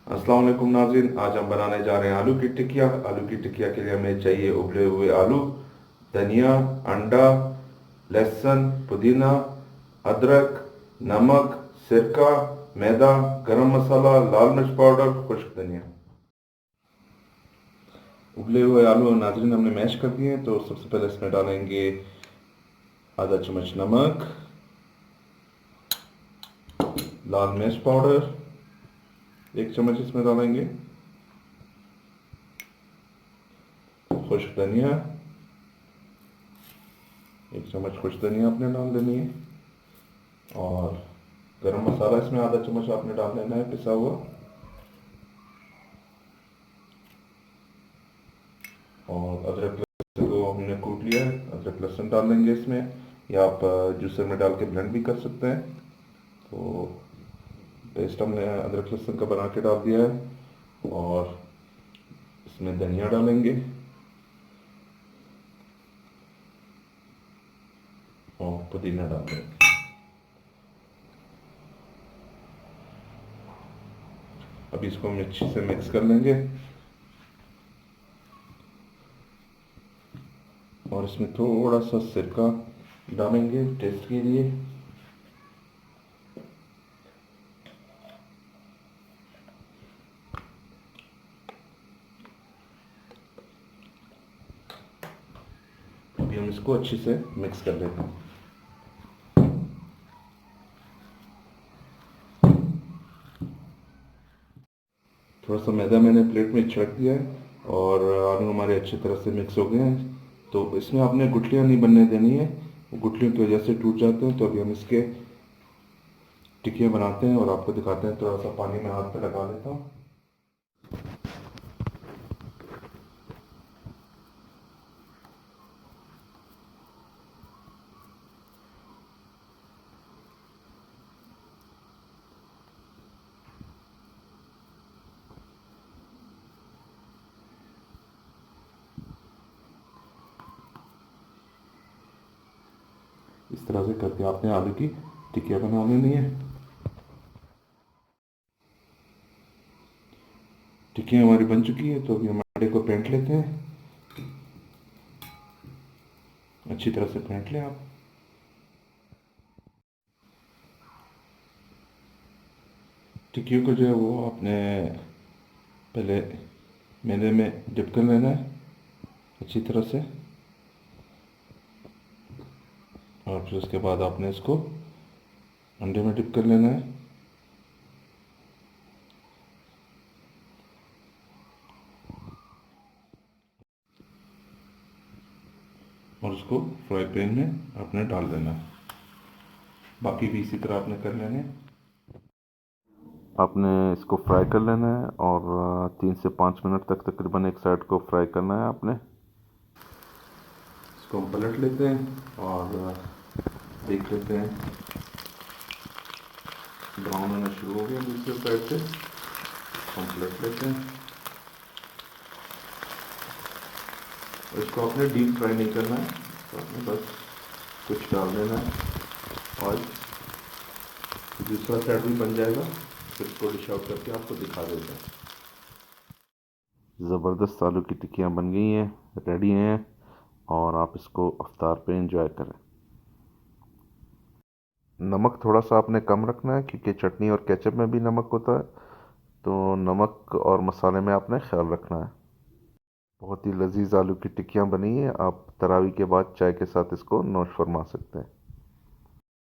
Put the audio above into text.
अस्सलाम वालेकुम नाज़रीन, आज हम बनाने जा रहे हैं आलू की टिकिया। आलू की टिकिया के लिए हमें चाहिए उबले हुए आलू, धनिया, अंडा, लहसुन, पुदीना, अदरक, नमक, सिरका, मैदा, गरम मसाला, लाल मिर्च पाउडर, खुश्क धनिया। उबले हुए आलू नाज़रीन हमने मैश कर दिए हैं, तो सबसे पहले इसमें डालेंगे आधा चम्मच नमक, लाल मिर्च पाउडर 1 चम्मच इसमें डालेंगे, खुश्क धनिया 1 चम्मच खुश्क धनिया आपने डाल देनी है, और गरम मसाला इसमें आधा चम्मच आपने डाल देना है पिसा हुआ, और अदरक लहसुन को हमने कूट लिया है, अदरक लहसुन डाल देंगे इसमें, या आप जूसर में डाल के ब्लेंड भी कर सकते हैं। तो पेस्ट हमने अदरक लहसुन का बना के डाल दिया है, और इसमें धनिया डालेंगे और पुदीना डाल देंगे। अभी इसको हम अच्छे से मिक्स कर लेंगे, और इसमें थोड़ा सा सिरका डालेंगे टेस्ट के लिए। अभी हम इसको अच्छे से मिक्स कर लेते हैं। थोड़ा सा मैदा मैंने प्लेट में छिड़क दिया है, और आलू हमारे अच्छी तरह से मिक्स हो गए हैं। तो इसमें आपने गुठलियाँ नहीं बनने देनी है, वो गुठलियों की वजह से टूट जाते हैं। तो अभी हम इसके टिकिया बनाते हैं और आपको दिखाते हैं। थोड़ा सा पानी में हाथ पे लगा लेता हूँ। इस तरह से करके आपने आलू की टिकिया बना लेनी है। टिकिया हमारी बन चुकी है, तो अभी हम आटे को फेंट लेते हैं। अच्छी तरह से फेंट लें आप। टिकियों को जो है वो आपने पहले मैदे में डिप कर लेना है अच्छी तरह से, और फिर उसके बाद आपने इसको अंडे में डिप कर लेना है, और उसको फ्राई पैन में आपने डाल देना है। बाकी भी इसी तरह आपने कर लेने हैं। आपने इसको फ्राई कर लेना है, और 3 से 5 मिनट तक तकरीबन एक साइड को फ्राई करना है आपने। इसको हम पलट लेते हैं और देख लेते हैं। ब्राउन होना शुरू हो गया दूसरे साइड से, हम पलट लेते हैं। और इसको आपने डीप फ्राई नहीं करना है, तो आपने बस कुछ डाल देना है, और दूसरा साइड भी बन जाएगा। फिर इसको डिश आउट करके आपको दिखा देते हैं। ज़बरदस्त आलू की टिक्कियाँ बन गई हैं, रेडी हैं, और आप इसको अफ्तार पे एंजॉय करें। नमक थोड़ा सा आपने कम रखना है, क्योंकि चटनी और केचप में भी नमक होता है। तो नमक और मसाले में आपने ख्याल रखना है। बहुत ही लजीज आलू की टिक्कियाँ बनी है। आप तरावी के बाद चाय के साथ इसको नोश फरमा सकते हैं।